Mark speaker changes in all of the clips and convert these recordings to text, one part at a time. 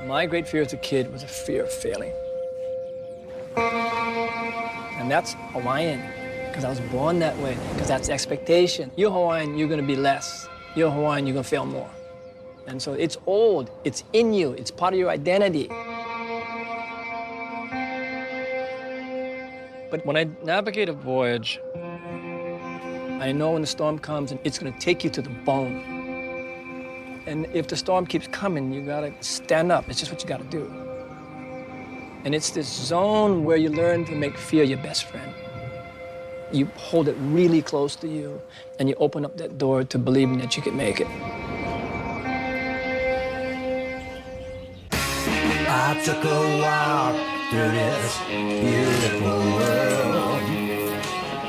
Speaker 1: My great fear as a kid was a fear of failing. And that's Hawaiian, because I was born that way, because that's the expectation. You're Hawaiian, you're gonna be less. You're Hawaiian, you're gonna fail more. And so it's old, it's in you, it's part of your identity. But when I navigate a voyage, I know when the storm comes, and it's gonna take you to the bone. And if the storm keeps coming, you gotta stand up. It's just what you gotta do. And it's this zone where you learn to make fear your best friend. You hold it really close to you, and you open up that door to believing that you can make it.
Speaker 2: I took a walk through this beautiful world.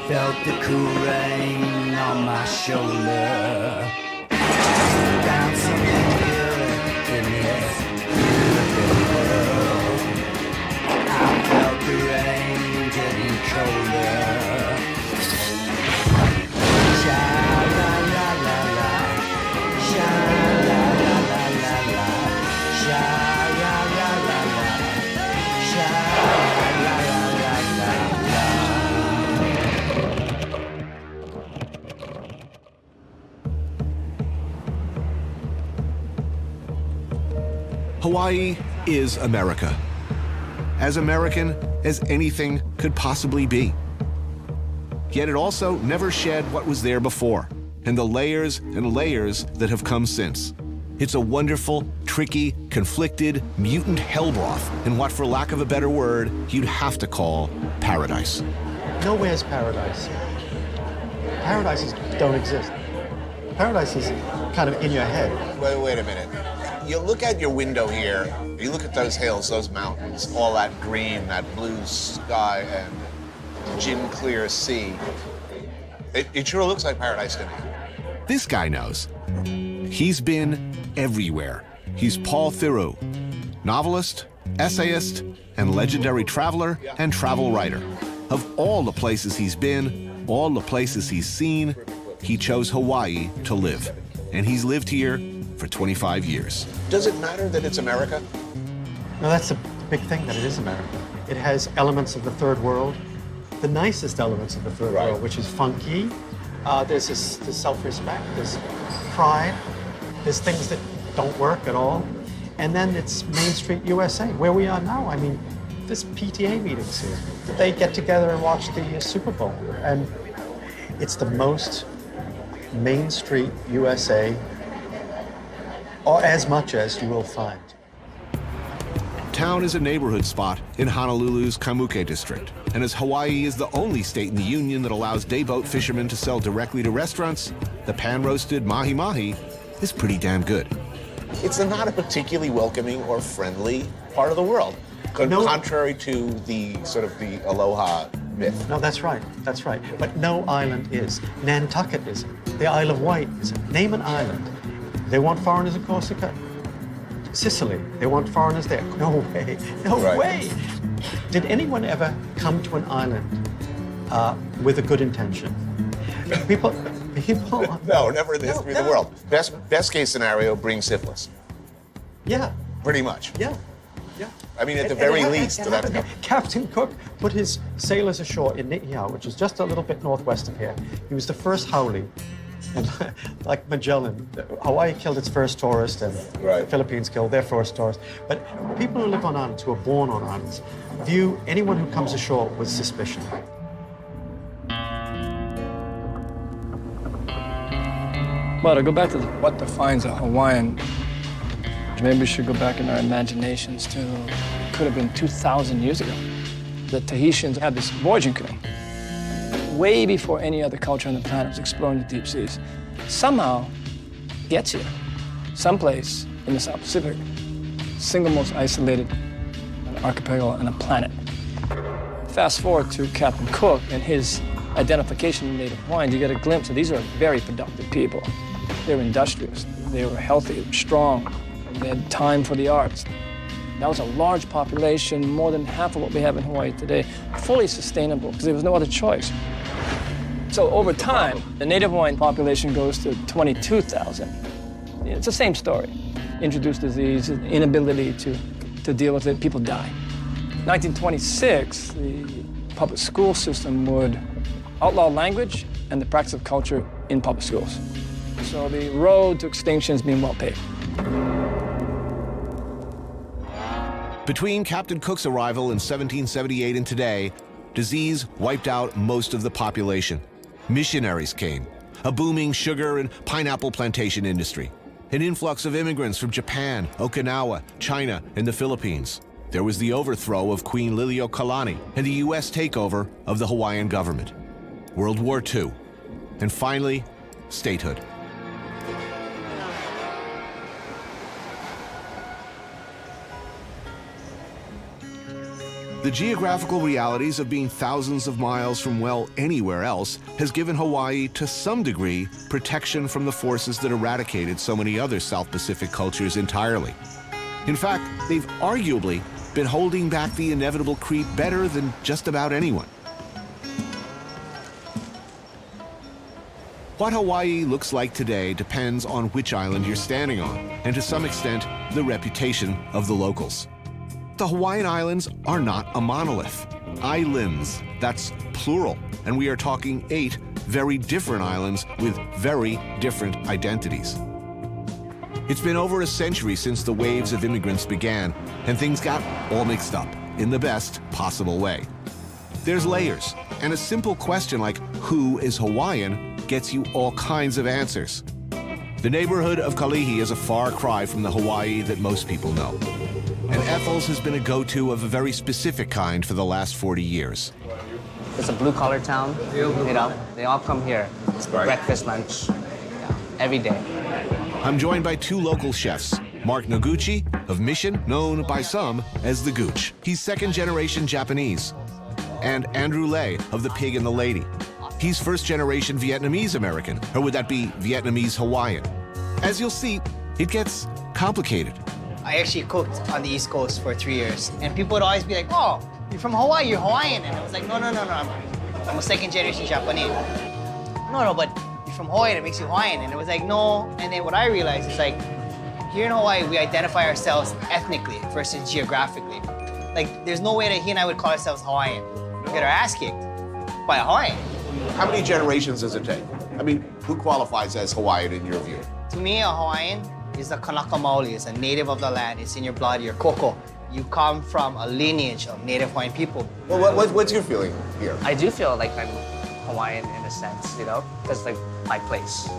Speaker 2: Felt the cool rain on my shoulder. Found something good in this beautiful world. I felt the rain getting colder. Sha-la-la-la-la, sha-la-la-la-la, sha-la-la-la-la, sha-la-la-la-la.
Speaker 3: Hawaii is America. As American as anything could possibly be. Yet it also never shed what was there before, and the layers and layers that have come since. It's a wonderful, tricky, conflicted, mutant hellbroth in what, for lack of a better word, you'd have to call paradise.
Speaker 4: Nowhere's paradise. Paradises don't exist. Paradise is kind of in your head.
Speaker 5: Wait a minute. You look at your window here, you look at those hills, those mountains, all that green, that blue sky, and gin clear sea. It sure looks like paradise to me.
Speaker 3: This guy knows. He's been everywhere. He's Paul Theroux, novelist, essayist, and legendary traveler and travel writer. Of all the places he's been, all the places he's seen, he chose Hawaii to live. And he's lived here for 25 years.
Speaker 5: Does it matter that it's America?
Speaker 4: No, that's the big thing, that it is America. It has elements of the third world, the nicest elements of the third world, which is funky. There's self-respect, there's pride, there's things that don't work at all. And then it's Main Street USA, where we are now. I mean, there's PTA meetings here. They get together and watch the Super Bowl. And it's the most Main Street USA, or as much as you will find.
Speaker 3: Town is a neighborhood spot in Honolulu's Kamuke district. And as Hawaii is the only state in the union that allows dayboat fishermen to sell directly to restaurants, the pan-roasted mahi-mahi is pretty damn good.
Speaker 5: It's not a particularly welcoming or friendly part of the world, contrary to the sort of the aloha myth.
Speaker 4: No, that's right, that's right. But no island is. Nantucket isn't. The Isle of Wight isn't. Name an island. They want foreigners in Corsica. Sicily, they want foreigners there. No way, no way. Did anyone ever come to an island with a good intention? People.
Speaker 5: No, never in the history of the world. Best case scenario, bring syphilis.
Speaker 4: Yeah.
Speaker 5: Pretty much.
Speaker 4: Yeah.
Speaker 5: I mean, at the very least.
Speaker 4: Captain Cook put his sailors ashore in Ni'ihau, which is just a little bit northwest of here. He was the first haole. And like Magellan, Hawaii killed its first tourist, and the Philippines killed their first tourist. But people who live on islands, who are born on islands, view anyone who comes ashore with suspicion.
Speaker 1: But to go back to what defines a Hawaiian, maybe we should go back in our imaginations to, it could have been 2,000 years ago. The Tahitians had this voyaging canoe. Way before any other culture on the planet was exploring the deep seas. Somehow, gets here, someplace in the South Pacific, single most isolated archipelago on the planet. Fast forward to Captain Cook and his identification of native Hawaiians, you get a glimpse of these are very productive people. They were industrious, they were healthy, strong, they had time for the arts. That was a large population, more than half of what we have in Hawaii today, fully sustainable, because there was no other choice. So over time, the native Hawaiian population goes to 22,000. It's the same story. introduce disease, inability to deal with it, people die. 1926, the public school system would outlaw language and the practice of culture in public schools. So the road to extinction has been well paved.
Speaker 3: Between Captain Cook's arrival in 1778 and today, disease wiped out most of the population. Missionaries came, a booming sugar and pineapple plantation industry, an influx of immigrants from Japan, Okinawa, China, and the Philippines. There was the overthrow of Queen Liliuokalani and the U.S. takeover of the Hawaiian government. World War II, and finally, statehood. The geographical realities of being thousands of miles from, well, anywhere else has given Hawaii, to some degree, protection from the forces that eradicated so many other South Pacific cultures entirely. In fact, they've arguably been holding back the inevitable creep better than just about anyone. What Hawaii looks like today depends on which island you're standing on, and to some extent, the reputation of the locals. The Hawaiian Islands are not a monolith. Islands, that's plural, and we are talking 8 very different islands with very different identities. It's been over a century since the waves of immigrants began, and things got all mixed up in the best possible way. There's layers, and a simple question like, who is Hawaiian, gets you all kinds of answers. The neighborhood of Kalihi is a far cry from the Hawaii that most people know. And Ethel's has been a go-to of a very specific kind for the last 40 years.
Speaker 2: It's a blue-collar town, you know. They all come here. Breakfast, lunch, every day.
Speaker 3: I'm joined by 2 local chefs. Mark Noguchi of Mission, known by some as the Gooch. He's second-generation Japanese. And Andrew Lay of The Pig and the Lady. He's first-generation Vietnamese-American, or would that be Vietnamese-Hawaiian? As you'll see, it gets complicated.
Speaker 6: I actually cooked on the East Coast for 3 years, and people would always be like, "Oh, you're from Hawaii, you're Hawaiian," and I was like, "No, I'm a second-generation Japanese." No, but you're from Hawaii, that makes you Hawaiian, and it was like, no. And then what I realized is like, here in Hawaii, we identify ourselves ethnically versus geographically. Like, there's no way that he and I would call ourselves Hawaiian. We get our ass kicked by a Hawaiian.
Speaker 5: How many generations does it take? I mean, who qualifies as Hawaiian in your view?
Speaker 6: To me, a Hawaiian is a kanaka maoli, is a native of the land, it's in your blood, you're koko. You come from a lineage of native Hawaiian people.
Speaker 5: Well, what's your feeling here?
Speaker 2: I do feel like I'm Hawaiian in a sense, you know, because like my place.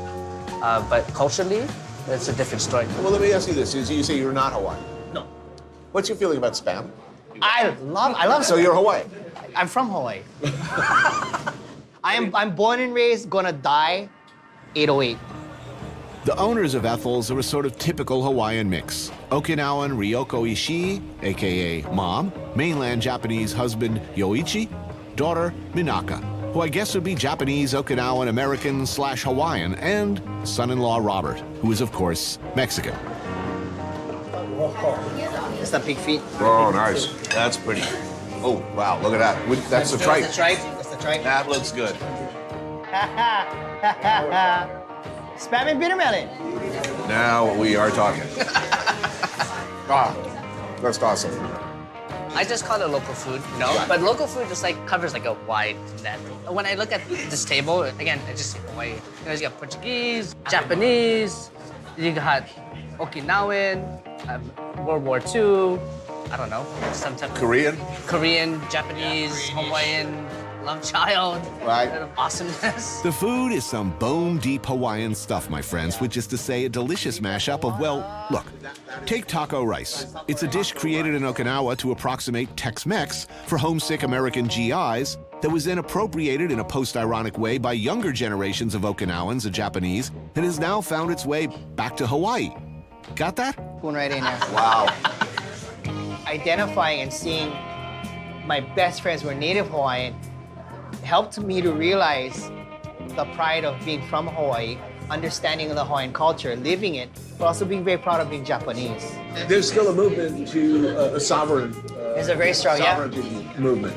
Speaker 2: But culturally, it's a different story.
Speaker 5: Well, let me ask you this. You say you're not Hawaiian.
Speaker 6: No.
Speaker 5: What's your feeling about Spam?
Speaker 6: I love
Speaker 5: So you're Hawaiian?
Speaker 6: I'm from Hawaii. I'm born and raised, gonna die 808.
Speaker 3: The owners of Ethel's are a sort of typical Hawaiian mix. Okinawan Ryoko Ishii, a.k.a. Mom, mainland Japanese husband Yoichi, daughter Minaka, who I guess would be Japanese, Okinawan, American / Hawaiian, and son-in-law Robert, who is, of course, Mexican.
Speaker 6: It's the pig feet.
Speaker 5: Oh, nice. That's pretty. Oh, wow, look at that. That's the tripe.
Speaker 6: That's the tripe. That's the tripe.
Speaker 5: That looks good.
Speaker 6: Spam and bitter melon.
Speaker 5: Now we are talking. That's awesome.
Speaker 2: I just call it local food, you know? But local food just like covers like a wide net. When I look at this table, again, I just see Hawaii. You know, you got Portuguese, Japanese, you got Okinawan, World War II, I don't know, some type of Korean, Japanese, Hawaiian, love child,
Speaker 5: right?
Speaker 2: Awesomeness.
Speaker 3: The food is some bone-deep Hawaiian stuff, my friends, which is to say a delicious mashup of, well, look, take taco rice. It's a dish created in Okinawa to approximate Tex-Mex for homesick American GIs that was then appropriated in a post-ironic way by younger generations of Okinawans and Japanese and has now found its way back to Hawaii. Got that?
Speaker 6: Going right in there.
Speaker 5: Wow.
Speaker 6: Identifying and seeing my best friends who are native Hawaiian helped me to realize the pride of being from Hawaii, understanding the Hawaiian culture, living it, but also being very proud of being Japanese.
Speaker 5: There's still a movement to a sovereign.
Speaker 6: There's a very strong
Speaker 5: sovereignty movement.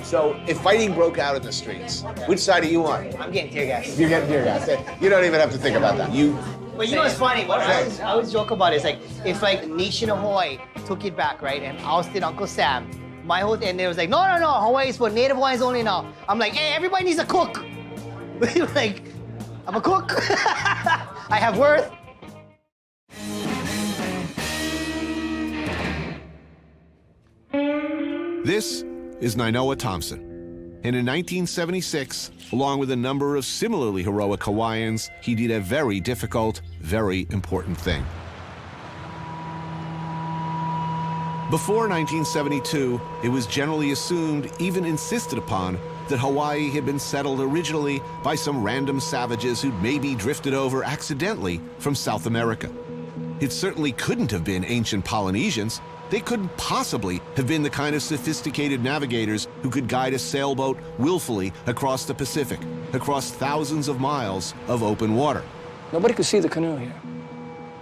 Speaker 5: So if fighting broke out in the streets, which side are you on?
Speaker 6: I'm getting tear gas.
Speaker 5: You're getting tear gas. You don't even have to think about that. You
Speaker 6: But you know what's funny? What I always joke about is like, if like the nation of Hawaii took it back, right, and ousted Uncle Sam, my whole thing, and they was like, no, Hawaii is for Native Hawaiians only now. I'm like, hey, everybody needs a cook. Like, I'm a cook. I have worth.
Speaker 3: This is Nainoa Thompson. And in 1976, along with a number of similarly heroic Hawaiians, he did a very difficult, very important thing. Before 1972, it was generally assumed, even insisted upon, that Hawaii had been settled originally by some random savages who'd maybe drifted over accidentally from South America. It certainly couldn't have been ancient Polynesians. They couldn't possibly have been the kind of sophisticated navigators who could guide a sailboat willfully across the Pacific, across thousands of miles of open water.
Speaker 1: Nobody could see the canoe here.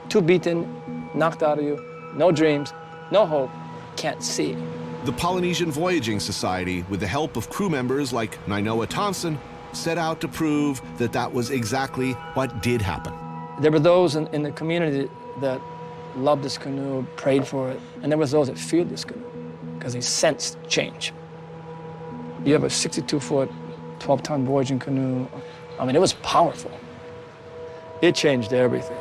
Speaker 1: Too beaten, knocked out of you, no dreams, no hope, can't see.
Speaker 3: The Polynesian Voyaging Society, with the help of crew members like Nainoa Thompson, set out to prove that that was exactly what did happen.
Speaker 1: There were those in the community that loved this canoe, prayed for it, and there was those that feared this canoe because they sensed change. You have a 62-foot, 12-ton Voyaging canoe. I mean, it was powerful. It changed everything.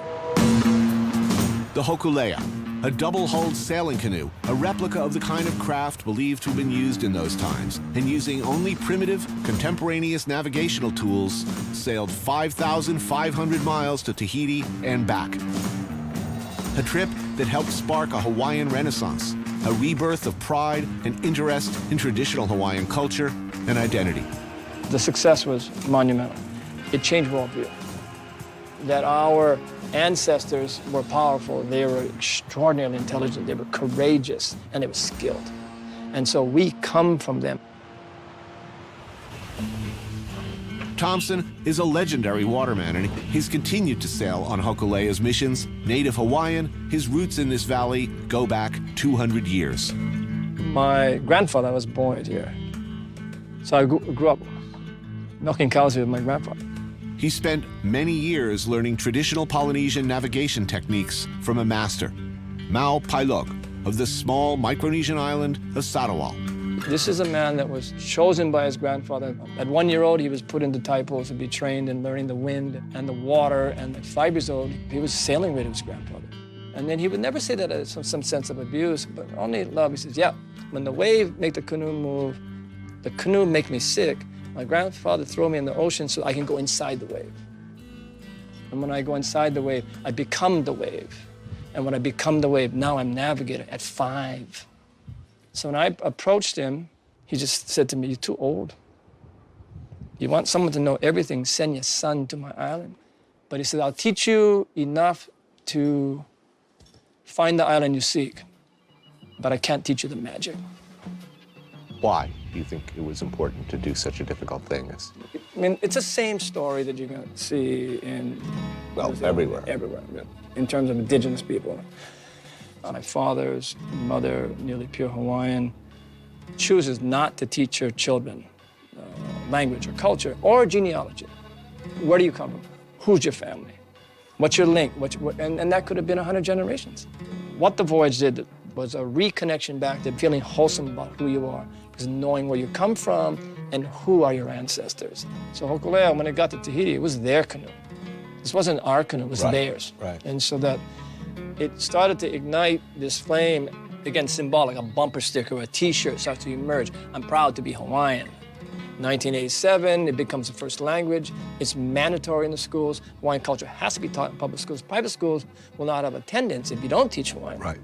Speaker 3: The Hokulea, a double-hulled sailing canoe, a replica of the kind of craft believed to have been used in those times, and using only primitive, contemporaneous navigational tools, sailed 5,500 miles to Tahiti and back. A trip that helped spark a Hawaiian renaissance, a rebirth of pride and interest in traditional Hawaiian culture and identity.
Speaker 1: The success was monumental. It changed worldview. That our ancestors were powerful, they were extraordinarily intelligent, they were courageous, and they were skilled. And so we come from them.
Speaker 3: Thompson is a legendary waterman, and he's continued to sail on Hokulea's missions. Native Hawaiian, his roots in this valley go back 200 years.
Speaker 1: My grandfather was born here. So I grew up milking cows with my grandfather.
Speaker 3: He spent many years learning traditional Polynesian navigation techniques from a master, Mau Pailog, of the small Micronesian island of Sarawak.
Speaker 1: This is a man that was chosen by his grandfather. At 1 year old, he was put into taipo to be trained in learning the wind and the water. And at 5 years old, he was sailing with his grandfather. And then he would never say that as some sense of abuse, but only love. He says, yeah, when the wave make the canoe move, the canoe make me sick. My grandfather threw me in the ocean so I can go inside the wave. And when I go inside the wave, I become the wave. And when I become the wave, now I'm navigator at 5. So when I approached him, he just said to me, you're too old. You want someone to know everything, send your son to my island. But he said, I'll teach you enough to find the island you seek, but I can't teach you the magic.
Speaker 5: Why do you think it was important to do such a difficult thing?
Speaker 1: I mean, it's the same story that you're going to see in...
Speaker 5: Well, everywhere.
Speaker 1: Everywhere, in terms of indigenous people. My father's mother, nearly pure Hawaiian, chooses not to teach her children language or culture or genealogy. Where do you come from? Who's your family? What's your link? And that could have been 100 generations. What the voyage did was a reconnection back to feeling wholesome about who you are, is knowing where you come from and who are your ancestors. So Hokulea, when it got to Tahiti, it was their canoe. This wasn't our canoe, it was theirs.
Speaker 5: Right.
Speaker 1: And so that it started to ignite this flame, again, symbolic, a bumper sticker, a t-shirt starts to emerge. I'm proud to be Hawaiian. 1987, it becomes the first language. It's mandatory in the schools. Hawaiian culture has to be taught in public schools. Private schools will not have attendance if you don't teach Hawaiian.
Speaker 5: Right.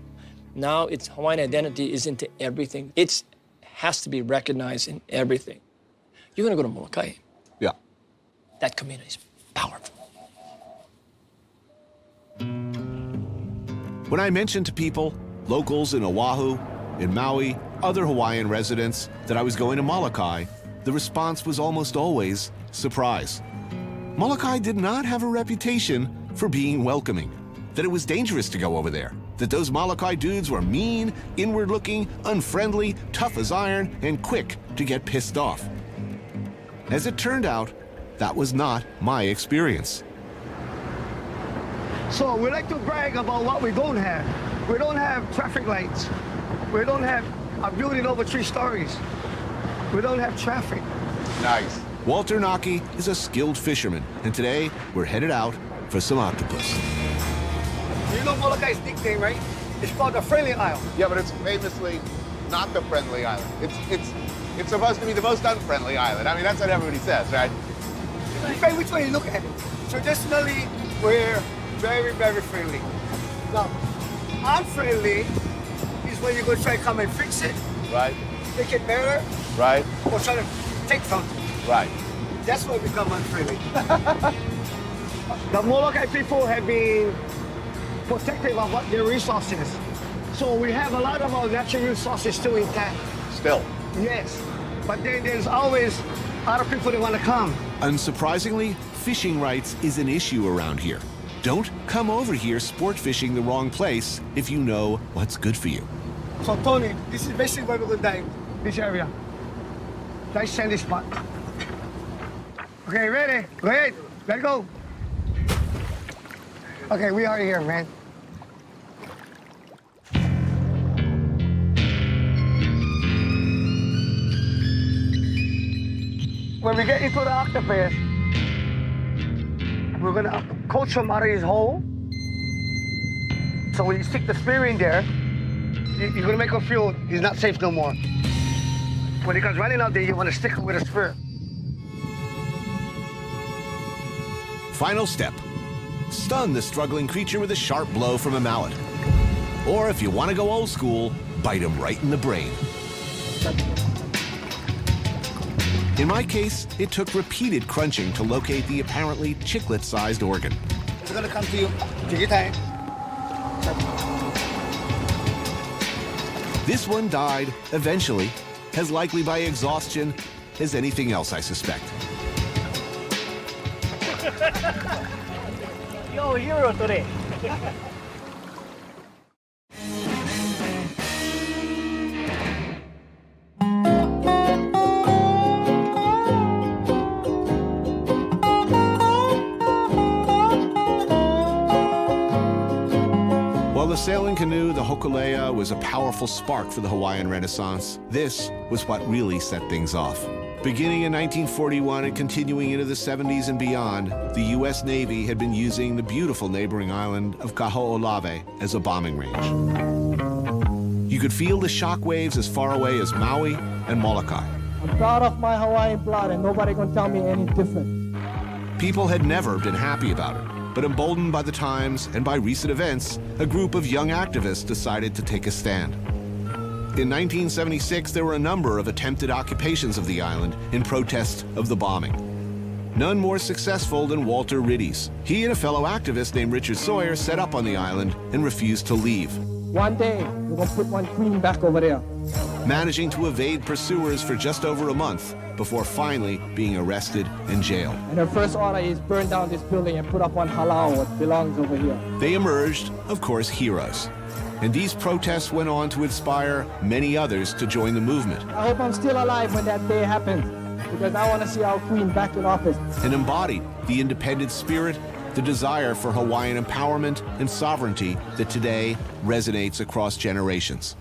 Speaker 1: Now it's Hawaiian identity is into everything. It has to be recognized in everything. You're gonna go to Molokai.
Speaker 5: Yeah.
Speaker 1: That community is powerful.
Speaker 3: When I mentioned to people, locals in Oahu, in Maui, other Hawaiian residents, that I was going to Molokai, the response was almost always surprise. Molokai did not have a reputation for being welcoming, that it was dangerous to go over there, that those Molokai dudes were mean, inward-looking, unfriendly, tough as iron, and quick to get pissed off. As it turned out, that was not my experience.
Speaker 7: So we like to brag about what we don't have. We don't have traffic lights. We don't have a building over 3 stories. We don't have traffic.
Speaker 5: Nice.
Speaker 3: Walter Naki is a skilled fisherman, and today we're headed out for some octopus.
Speaker 7: You know Molokai's nickname, right? It's called the Friendly Isle.
Speaker 5: Yeah, but it's famously not the friendly island. It's supposed to be the most unfriendly island. I mean, that's what everybody says, right?
Speaker 7: Depends which way you look at it. Traditionally, we're very, very friendly. Now, unfriendly is when you go try to come and fix it,
Speaker 5: Right.
Speaker 7: make it better,
Speaker 5: Right.
Speaker 7: or try to take something.
Speaker 5: Right.
Speaker 7: That's when we become unfriendly. The Molokai people have been protective of what their resources. So we have a lot of our natural resources still intact.
Speaker 5: Still.
Speaker 7: Yes, but then there's always other people that want to come.
Speaker 3: Unsurprisingly, fishing rights is an issue around here. Don't come over here sport fishing the wrong place if you know what's good for you.
Speaker 7: So Tony, this is basically where we're going to dive, this area. Nice sandy spot. Okay, ready? Go ahead, let go. Okay, we are here, man. When we get into the octopus, we're gonna coach him out of his hole. So when you stick the spear in there, you're gonna make him feel he's not safe no more. When he comes running out there, you wanna stick him with a spear.
Speaker 3: Final step. Stun the struggling creature with a sharp blow from a mallet. Or if you want to go old school, bite him right in the brain. In my case, it took repeated crunching to locate the apparently chiclet-sized organ.
Speaker 7: It's gonna come to you. Take your time.
Speaker 3: This one died, eventually, as likely by exhaustion as anything else, I suspect.
Speaker 6: Yo, hero today.
Speaker 3: While the sailing canoe, the hokulea, was a powerful spark for the Hawaiian Renaissance, this was what really set things off. Beginning in 1941 and continuing into the 70s and beyond, the U.S. Navy had been using the beautiful neighboring island of Kaho'olawe as a bombing range. You could feel the shock waves as far away as Maui and Molokai.
Speaker 8: I'm proud of my Hawaiian blood, and nobody can tell me any different.
Speaker 3: People had never been happy about it, but emboldened by the times and by recent events, a group of young activists decided to take a stand. In 1976, there were a number of attempted occupations of the island in protest of the bombing. None more successful than Walter Riddies. He and a fellow activist named Richard Sawyer set up on the island and refused to leave,
Speaker 8: One day, we're gonna put one queen back over there.
Speaker 3: managing to evade pursuers for just over a month before finally being arrested and jailed.
Speaker 8: And her first order is burn down this building and put up one halal, what belongs over here.
Speaker 3: They emerged, of course, heroes. And these protests went on to inspire many others to join the movement
Speaker 8: I hope I'm still alive when that day happens, because I want to see our queen back in office.
Speaker 3: and embodied the independent spirit, the desire for Hawaiian empowerment and sovereignty that today resonates across generations.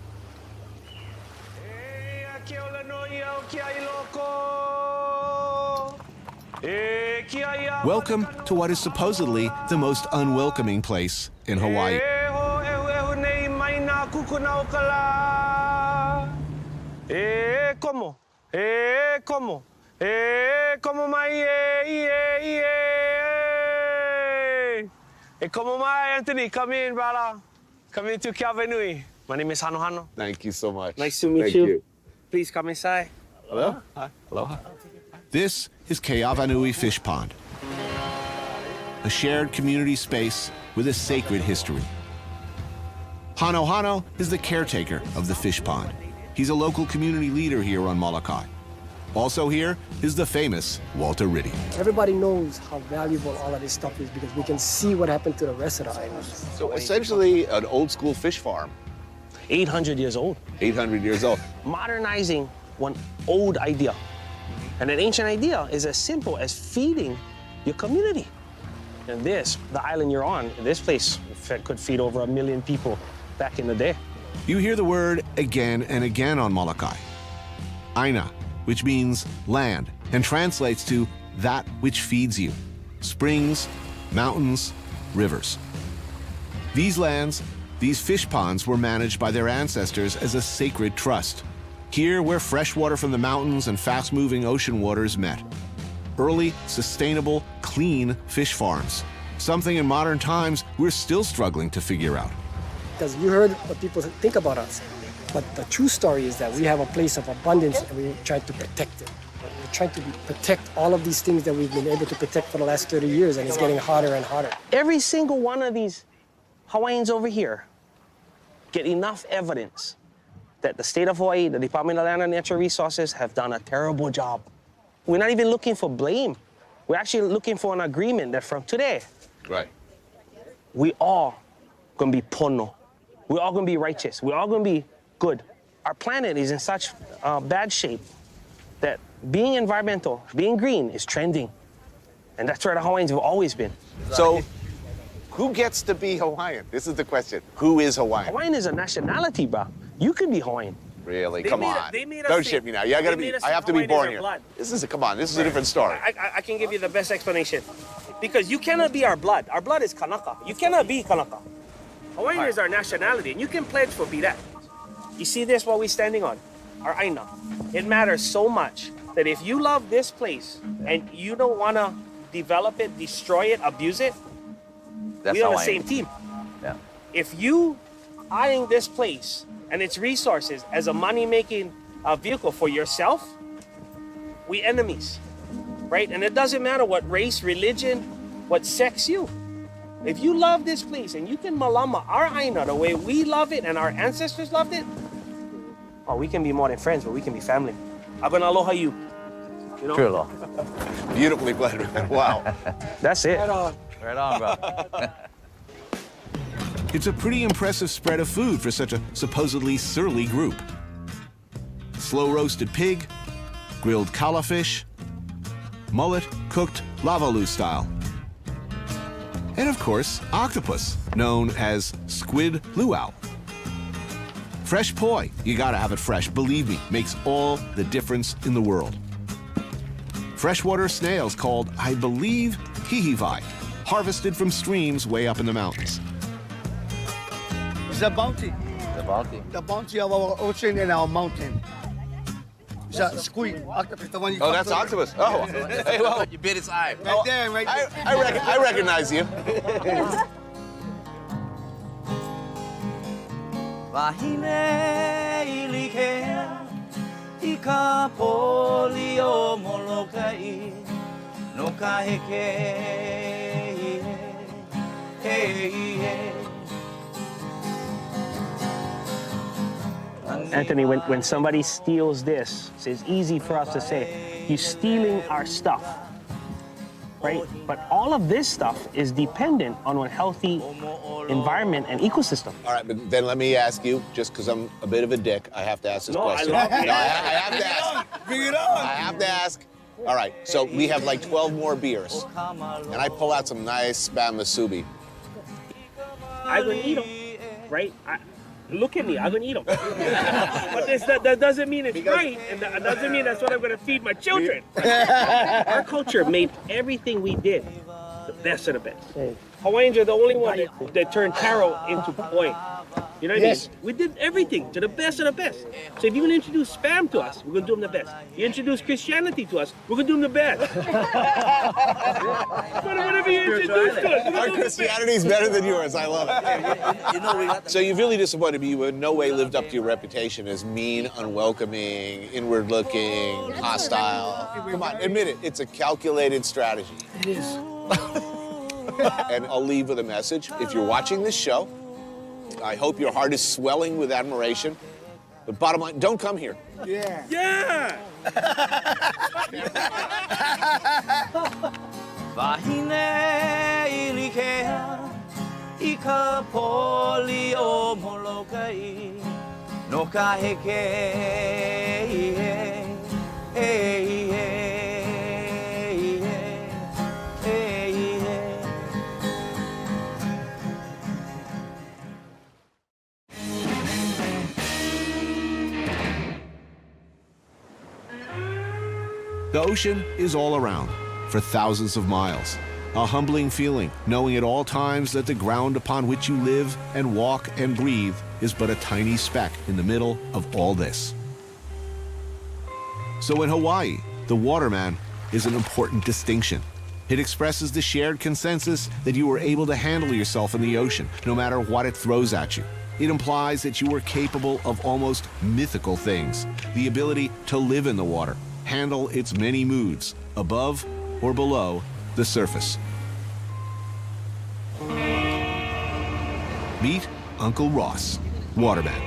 Speaker 3: Welcome to what is supposedly the most unwelcoming place in Hawaii.
Speaker 9: Como my Anthony, come in, brother. Come into Kavanui. My name is Hano.
Speaker 5: Thank you so much.
Speaker 9: Nice to meet
Speaker 5: Thank
Speaker 9: you. Please come inside.
Speaker 5: Hello? Hi. Aloha.
Speaker 3: This is Keawanui Fish Pond, a shared community space with a sacred history. Hano is the caretaker of the fish pond. He's a local community leader here on Molokai. Also here is the famous Walter Riddies.
Speaker 10: Everybody knows how valuable all of this stuff is because we can see what happened to the rest of the island.
Speaker 5: So essentially an old school fish farm.
Speaker 9: 800 years old.
Speaker 5: 800 years old.
Speaker 9: Modernizing one old idea. And an ancient idea is as simple as feeding your community. And this, the island you're on, this place could feed over 1 million people back in the day.
Speaker 3: You hear the word again and again on Molokai. Aina, which means land and translates to that which feeds you. Springs, mountains, rivers. These lands, these fish ponds were managed by their ancestors as a sacred trust. Here where fresh water from the mountains and fast-moving ocean waters met. Early, sustainable, clean fish farms. Something in modern times we're still struggling to figure out.
Speaker 10: Because you heard what people think about us. But the true story is that we have a place of abundance and we try to protect it. We're trying to protect all of these things that we've been able to protect for the last 30 years, and it's getting harder and harder.
Speaker 9: Every single one of these Hawaiians over here get enough evidence that the state of Hawaii, the Department of Land and Natural Resources have done a terrible job. We're not even looking for blame. We're actually looking for an agreement that from today,
Speaker 5: Right.
Speaker 9: we all gonna be pono. We're all gonna be righteous. We're all gonna be good. Our planet is in such bad shape that being environmental, being green is trending. And that's where the Hawaiians have always been.
Speaker 5: So, who gets to be Hawaiian? This is the question. Who is Hawaiian?
Speaker 9: Hawaiian is a nationality, bro. You could be Hawaiian.
Speaker 5: Really?
Speaker 9: They
Speaker 5: Come
Speaker 9: made
Speaker 5: on.
Speaker 9: they made us
Speaker 5: Don't
Speaker 9: think-
Speaker 5: ship me now. I gotta
Speaker 9: they made
Speaker 5: be.
Speaker 9: us
Speaker 5: I have to
Speaker 9: think
Speaker 5: be
Speaker 9: Hawaiian is
Speaker 5: born
Speaker 9: our
Speaker 5: here.
Speaker 9: blood.
Speaker 5: Come on. This is a different story.
Speaker 9: I can give you the best explanation. Because you cannot be our blood. Our blood is Kanaka. You cannot be Kanaka. Hawaiian is our nationality, and you can pledge for be that. You see this, what we're standing on? Our aina. It matters so much that if you love this place and you don't want to develop it, destroy it, abuse it, we're on the same team.
Speaker 11: Yeah.
Speaker 9: If you eyeing this place and its resources as a money-making vehicle for yourself, we enemies, right? And it doesn't matter what race, religion, what sex you. If you love this place and you can malama our aina the way we love it and our ancestors loved it, oh, we can be more than friends, but we can be family. I'm gonna aloha you. You know?
Speaker 11: True law.
Speaker 5: Beautifully played, man. Wow.
Speaker 9: That's it.
Speaker 11: Right on, bro.
Speaker 3: It's a pretty impressive spread of food for such a supposedly surly group. Slow-roasted pig, grilled calafish, mullet cooked lavalu style. And of course, octopus, known as squid luau. Fresh poi, you gotta have it fresh, believe me, makes all the difference in the world. Freshwater snails called, I believe, hihivai, harvested from streams way up in the mountains.
Speaker 7: It's a bounty.
Speaker 11: The bounty.
Speaker 7: The bounty of our ocean and our mountain. It's a squid, octopus, the one you
Speaker 5: Oh, that's octopus. Oh, hey, well,
Speaker 11: You bit its eye.
Speaker 7: Right there, right there.
Speaker 5: I recognize you.
Speaker 11: Wahine ilikea ika poli o Molokai no kaheke hey.
Speaker 9: Anthony, when somebody steals this, it's easy for us to say, you're stealing our stuff, right? But all of this stuff is dependent on a healthy environment and ecosystem.
Speaker 5: All right, but then let me ask you, just because I'm a bit of a dick, I have to ask this
Speaker 9: No, I
Speaker 5: question.
Speaker 9: love it.
Speaker 5: No, I have to ask.
Speaker 7: Bring it on.
Speaker 5: I have to ask. All right, so we have like 12 more beers, and I pull out some nice spam masubi.
Speaker 9: I'm gonna eat them, right? Look at me, I'm gonna eat them. But that doesn't mean it's right, and that doesn't mean that's what I'm gonna feed my children. Our culture made everything we did the best of the best. Hawaiians are the only one that turned taro into poi. You know what I mean? We did everything to the best of the best. So if you're gonna introduce spam to us, we're gonna do them the best. You introduce Christianity to us, we're gonna do them the best. Whatever you introduce to us,
Speaker 5: Our Christianity is better than yours. I love it.
Speaker 11: You know we got
Speaker 5: So you've really disappointed me. You in no way lived up to your reputation as mean, unwelcoming, inward-looking, hostile. Come on, admit it. It's a calculated strategy.
Speaker 10: It is.
Speaker 5: And I'll leave with a message. If you're watching this show, I hope your heart is swelling with admiration. But bottom line, don't come here.
Speaker 7: Yeah.
Speaker 9: Yeah!
Speaker 11: Wahine ilikea ika poli o Molokai no kaheke hey.
Speaker 3: The ocean is all around for thousands of miles. A humbling feeling, knowing at all times that the ground upon which you live and walk and breathe is but a tiny speck in the middle of all this. So in Hawaii, the waterman is an important distinction. It expresses the shared consensus that you are able to handle yourself in the ocean, no matter what it throws at you. It implies that you are capable of almost mythical things, the ability to live in the water, handle its many moods, above or below the surface. Meet Uncle Ross, waterman,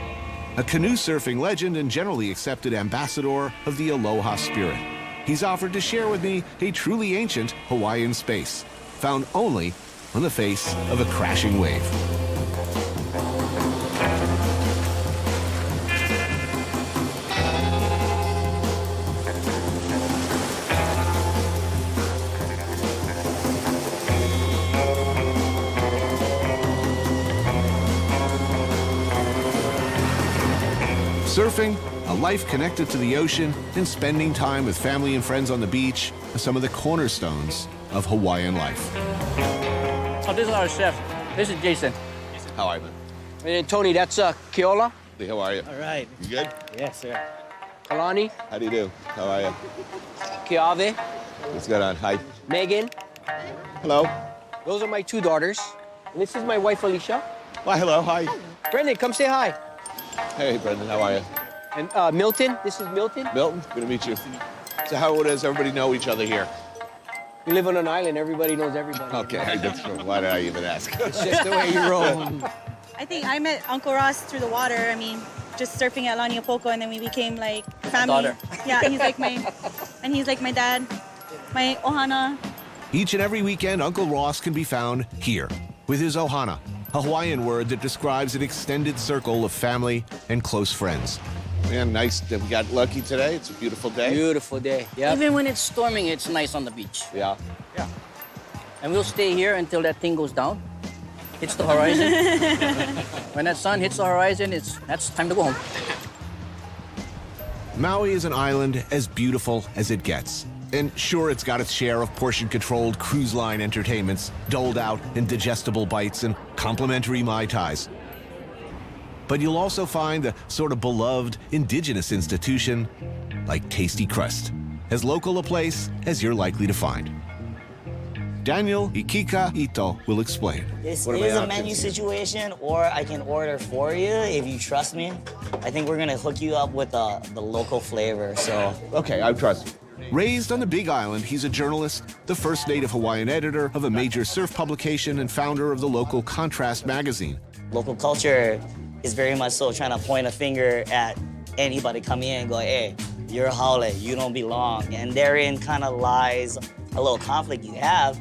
Speaker 3: a canoe surfing legend and generally accepted ambassador of the aloha spirit. He's offered to share with me a truly ancient Hawaiian space, found only on the face of a crashing wave. Surfing, a life connected to the ocean, and spending time with family and friends on the beach are some of the cornerstones of Hawaiian life.
Speaker 12: Oh, this is our chef. This is Jason.
Speaker 5: How are you, man?
Speaker 12: And Tony, that's Keola.
Speaker 5: Hey, how are you?
Speaker 12: All right.
Speaker 5: You good?
Speaker 12: Yes, sir. Kalani.
Speaker 5: How do you do? How are you?
Speaker 12: Keave.
Speaker 5: What's going on? Hi.
Speaker 12: Megan.
Speaker 5: Hello.
Speaker 12: Those are my two daughters. And this is my wife, Alicia.
Speaker 5: Why, hello. Hi.
Speaker 12: Brendan, come say hi.
Speaker 5: Hey, Brendan. How are you?
Speaker 12: And Milton, this is Milton.
Speaker 5: Milton, good to meet you. So how does everybody know each other here?
Speaker 12: We live on an island. Everybody knows everybody.
Speaker 5: Okay, that's true. Why did I even ask?
Speaker 12: It's just the way you roll.
Speaker 13: I think I met Uncle Ross through the water. I mean, just surfing at Laniapoko, and then we became like family.
Speaker 12: Daughter.
Speaker 13: Yeah, he's like my dad, my Ohana.
Speaker 3: Each and every weekend, Uncle Ross can be found here with his Ohana, a Hawaiian word that describes an extended circle of family and close friends.
Speaker 5: Man, nice that we got lucky today. It's a beautiful day.
Speaker 12: Beautiful day. Yeah. Even when it's storming, it's nice on the beach.
Speaker 5: Yeah.
Speaker 12: Yeah. And we'll stay here until that thing goes down. Hits the horizon. When that sun hits the horizon, that's time to go home.
Speaker 3: Maui is an island as beautiful as it gets. And sure, it's got its share of portion-controlled cruise line entertainments, doled out in digestible bites and complimentary Mai Tais. But you'll also find a sort of beloved indigenous institution like Tasty Crust, as local a place as you're likely to find. Daniel Ikika Ito will explain.
Speaker 14: This is a menu situation, or I can order for you if you trust me. I think we're gonna hook you up with the local flavor, so.
Speaker 5: Okay, I trust you.
Speaker 3: Raised on the Big Island, he's a journalist, the first native Hawaiian editor of a major surf publication and founder of the local Contrast magazine.
Speaker 14: Local culture is very much so trying to point a finger at anybody coming in and go, hey, you're a haole, you don't belong. And therein kind of lies a little conflict you have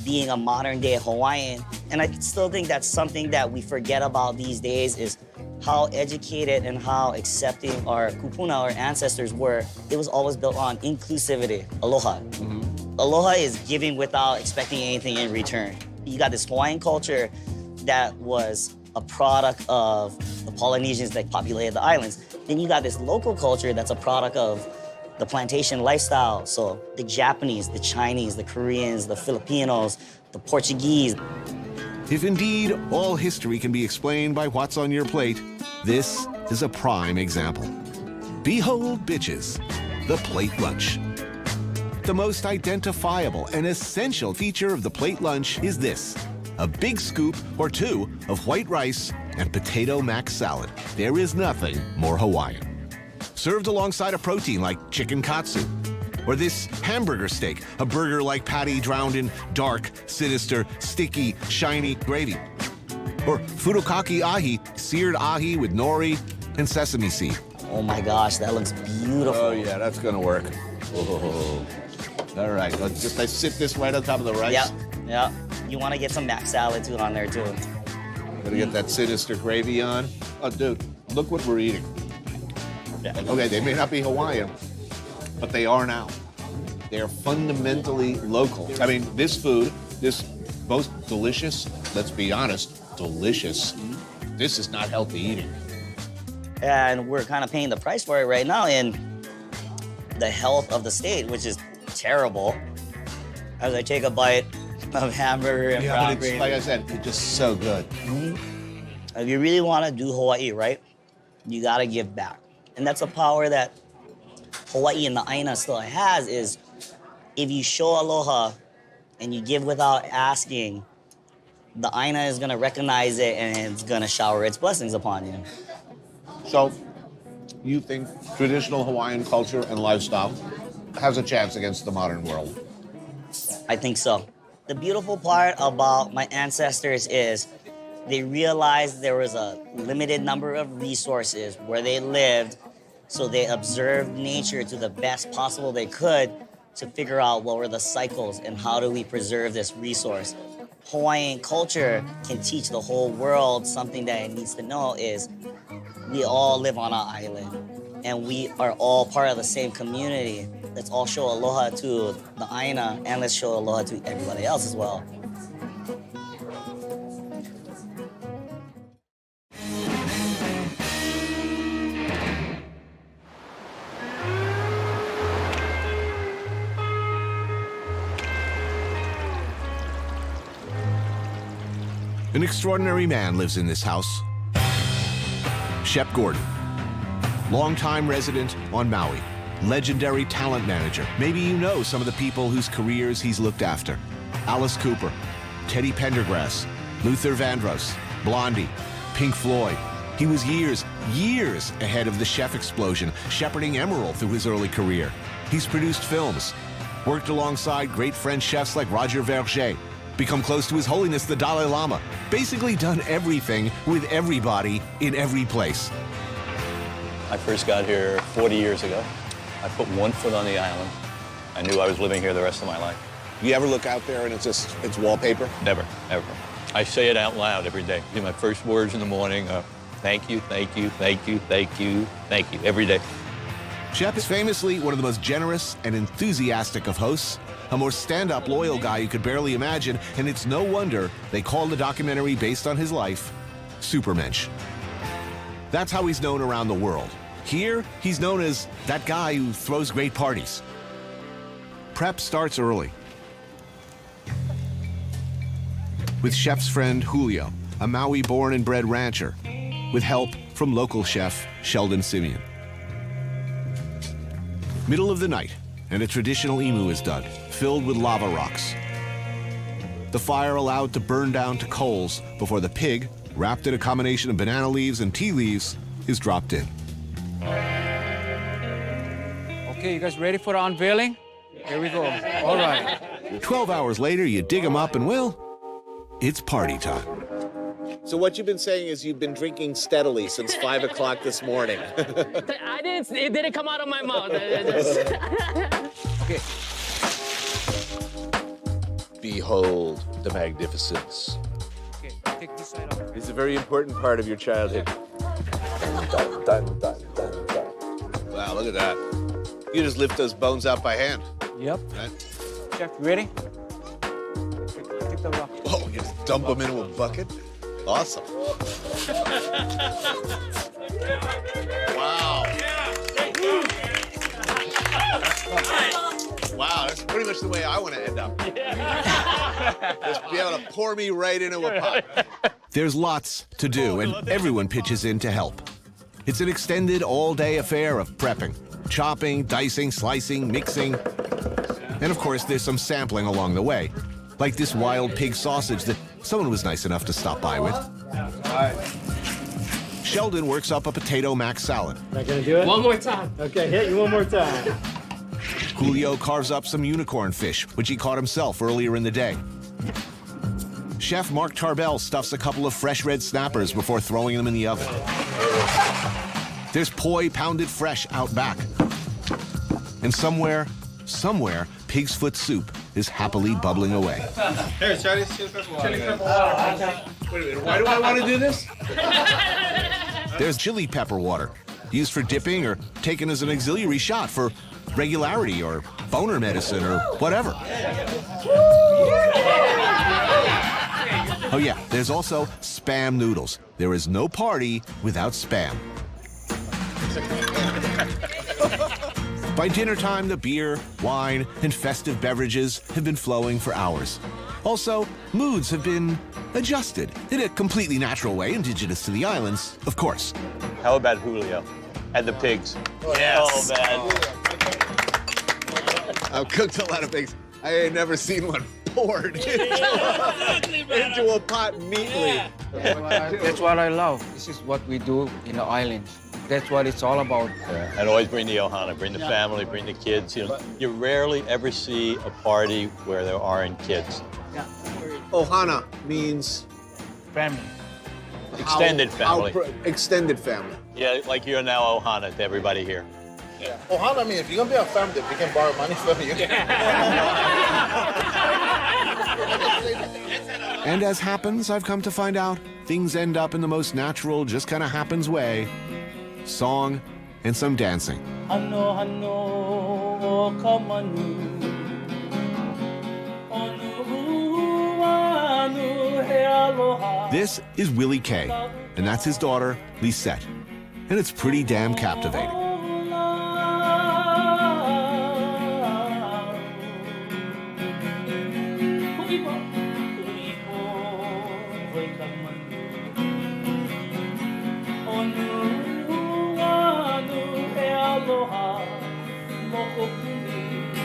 Speaker 14: being a modern day Hawaiian. And I still think that's something that we forget about these days is how educated and how accepting our kupuna, our ancestors were. It was always built on inclusivity, aloha. Aloha is giving without expecting anything in return. You got this Hawaiian culture that was a product of the Polynesians that populated the islands. Then you got this local culture that's a product of the plantation lifestyle. So the Japanese, the Chinese, the Koreans, the Filipinos, the Portuguese.
Speaker 3: If indeed all history can be explained by what's on your plate, this is a prime example. Behold, bitches, the plate lunch. The most identifiable and essential feature of the plate lunch is this: a big scoop or two of white rice and potato mac salad. There is nothing more Hawaiian. Served alongside a protein like chicken katsu, or this hamburger steak, a burger-like patty drowned in dark, sinister, sticky, shiny gravy. Or furikake ahi, seared ahi with nori and sesame seed.
Speaker 14: Oh my gosh, that looks beautiful.
Speaker 5: Oh yeah, that's gonna work. Oh. All right, let's sit this right on top of the rice.
Speaker 14: Yeah. You want to get some mac salad too on there too.
Speaker 5: Gotta get that sinister gravy on. Oh, dude, look what we're eating. Okay, they may not be Hawaiian, but they are now. They are fundamentally local. I mean, this food, this most delicious, let's be honest, delicious. This is not healthy eating.
Speaker 14: And we're kind of paying the price for it right now. And the health of the state, which is terrible. As I take a bite of hamburger and brown
Speaker 5: but it's, like I said, it's just so good.
Speaker 14: If you really want to do Hawaii right, you got to give back. And that's a power that Hawaii and the aina still has, is if you show aloha and you give without asking, the aina is going to recognize it and it's going to shower its blessings upon you.
Speaker 5: So, you think traditional Hawaiian culture and lifestyle has a chance against the modern world?
Speaker 14: I think so. The beautiful part about my ancestors is they realized there was a limited number of resources where they lived, so they observed nature to the best possible they could to figure out what were the cycles and how do we preserve this resource. Hawaiian culture can teach the whole world something that it needs to know is we all live on an island and we are all part of the same community. Let's all show aloha to the aina and let's show aloha to everybody else as well.
Speaker 3: An extraordinary man lives in this house. Shep Gordon, longtime resident on Maui, legendary talent manager. Maybe you know some of the people whose careers he's looked after. Alice Cooper, Teddy Pendergrass, Luther Vandross, Blondie, Pink Floyd. He was years ahead of the chef explosion, shepherding Emerald through his early career. He's produced films, worked alongside great French chefs like Roger Verger, become close to His Holiness the Dalai Lama, basically done everything with everybody in every place.
Speaker 15: I first got here 40 years ago. I put one foot on the island. I knew I was living here the rest of my life.
Speaker 5: You ever look out there and it's wallpaper?
Speaker 15: Never, ever. I say it out loud every day. My first words in the morning are, thank you, thank you, thank you, thank you, thank you, every day.
Speaker 3: Shep is famously one of the most generous and enthusiastic of hosts, a more stand-up, loyal guy you could barely imagine, and it's no wonder they called the documentary based on his life Supermensch. That's how he's known around the world. Here, he's known as that guy who throws great parties. Prep starts early. With Shep's friend Julio, a Maui born and bred rancher, with help from local chef Sheldon Simeon. Middle of the night, and a traditional imu is done, filled with lava rocks. The fire allowed to burn down to coals before the pig, wrapped in a combination of banana leaves and tea leaves, is dropped in.
Speaker 8: Okay, you guys ready for the unveiling? Here we go. All right.
Speaker 3: 12 hours later, you dig them up and, well, it's party time.
Speaker 5: So what you've been saying is you've been drinking steadily since 5 o'clock this morning.
Speaker 16: It didn't come out of my mouth.
Speaker 8: Okay.
Speaker 5: Behold the magnificence.
Speaker 8: Okay, take this side off.
Speaker 5: It's a very important part of your childhood. Dun, dun, dun, dun, dun. Wow, look at that. You just lift those bones out by hand.
Speaker 8: Yep.
Speaker 5: Right?
Speaker 8: Chef, you ready? Take the rock.
Speaker 5: Oh, you just dump them into a bucket? Awesome. Wow. Wow, that's pretty much the way I want to end up. Just be able to pour me right into a pot.
Speaker 3: There's lots to do, and everyone pitches in to help. It's an extended all-day affair of prepping, chopping, dicing, slicing, mixing. And of course, there's some sampling along the way, like this wild pig sausage that someone was nice enough to stop by with. Sheldon works up a potato mac salad.
Speaker 4: Am I gonna do it?
Speaker 16: One more time.
Speaker 4: Okay, hit you one more time.
Speaker 3: Julio carves up some unicorn fish, which he caught himself earlier in the day. Chef Mark Tarbell stuffs a couple of fresh red snappers before throwing them in the oven. There's poi pounded fresh out back. And somewhere, pig's foot soup is happily bubbling away.
Speaker 17: Here, Charlie, chili pepper water. Chili pepper water.
Speaker 5: Wait a minute, why do I want to do this?
Speaker 3: There's chili pepper water, used for dipping or taken as an auxiliary shot for regularity or boner medicine or whatever. Oh yeah, there's also Spam noodles. There is no party without Spam. By dinner time, the beer, wine, and festive beverages have been flowing for hours. Also, moods have been adjusted in a completely natural way, indigenous to the islands, of course.
Speaker 15: How about Julio and the pigs?
Speaker 5: Yes.
Speaker 15: Oh, man.
Speaker 5: I've cooked a lot of pigs. I ain't never seen one poured into a pot neatly.
Speaker 8: That's what I love. This is what we do in the islands. That's what it's all about.
Speaker 15: Yeah. And always bring the ohana, bring the family, bring the kids. You know, you rarely ever see a party where there aren't kids.
Speaker 5: Ohana means
Speaker 9: family.
Speaker 15: Extended family.
Speaker 5: Extended family.
Speaker 15: Yeah, like you're now ohana to everybody here.
Speaker 17: Yeah. Ohana means if you're gonna be a family, we can borrow money from you.
Speaker 3: And as happens, I've come to find out, things end up in the most natural, just kind of happens way. Song and some dancing. This is Willie K, and that's his daughter, Lisette. And it's pretty damn captivating.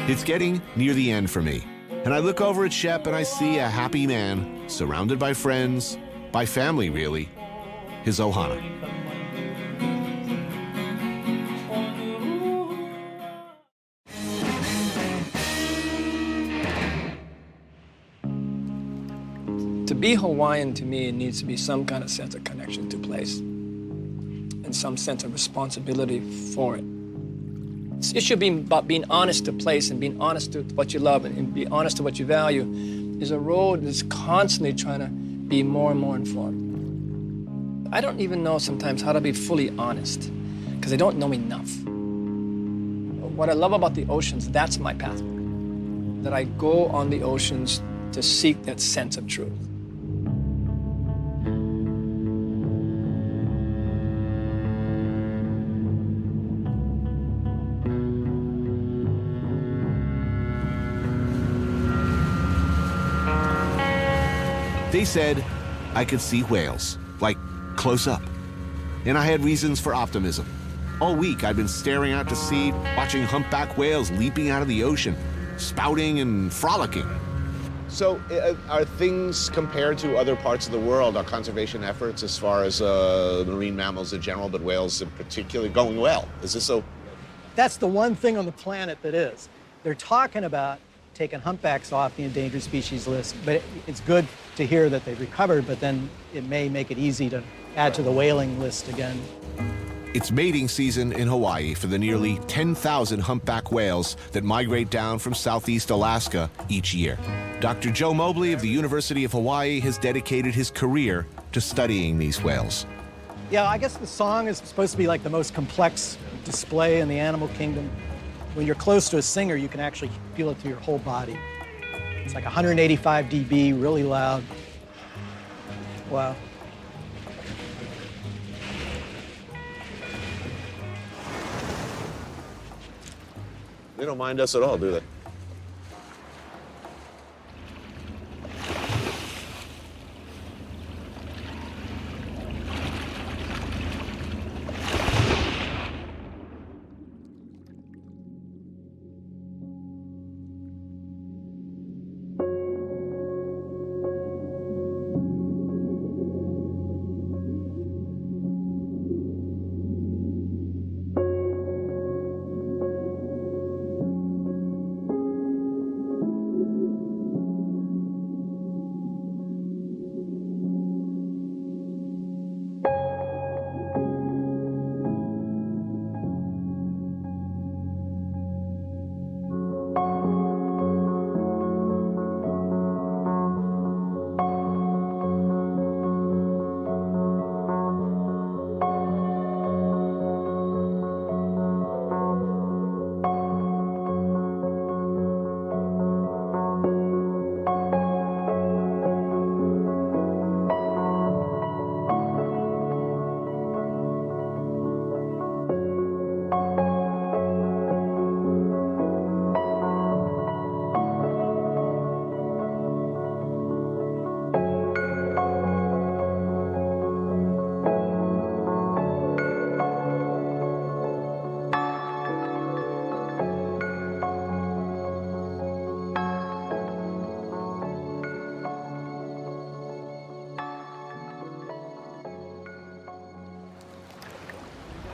Speaker 3: It's getting near the end for me, and I look over at Shep and I see a happy man, surrounded by friends, by family really, his ohana.
Speaker 1: To be Hawaiian, to me, it needs to be some kind of sense of connection to place and some sense of responsibility for it. It should be about being honest to place and being honest to what you love and be honest to what you value. Is a road that's constantly trying to be more and more informed. I don't even know sometimes how to be fully honest because I don't know enough. What I love about the oceans, that's my path. That I go on the oceans to seek that sense of truth.
Speaker 3: They said I could see whales, like close up. And I had reasons for optimism. All week I've been staring out to sea, watching humpback whales leaping out of the ocean, spouting and frolicking.
Speaker 5: So are things compared to other parts of the world, our conservation efforts as far as marine mammals in general, but whales in particular, going well? Is this so?
Speaker 4: That's the one thing on the planet that is. They're talking about taking humpbacks off the endangered species list, but it's good to hear that they've recovered, but then it may make it easy to add to the whaling list again.
Speaker 3: It's mating season in Hawaii for the nearly 10,000 humpback whales that migrate down from southeast Alaska each year. Dr. Joe Mobley of the University of Hawaii has dedicated his career to studying these whales.
Speaker 4: Yeah, I guess the song is supposed to be like the most complex display in the animal kingdom. When you're close to a singer, you can actually feel it through your whole body. It's like 185 dB, really loud. Wow.
Speaker 5: They don't mind us at all, do they?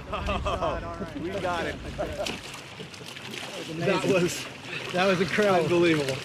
Speaker 17: We got it.
Speaker 10: That was incredible.
Speaker 17: Unbelievable.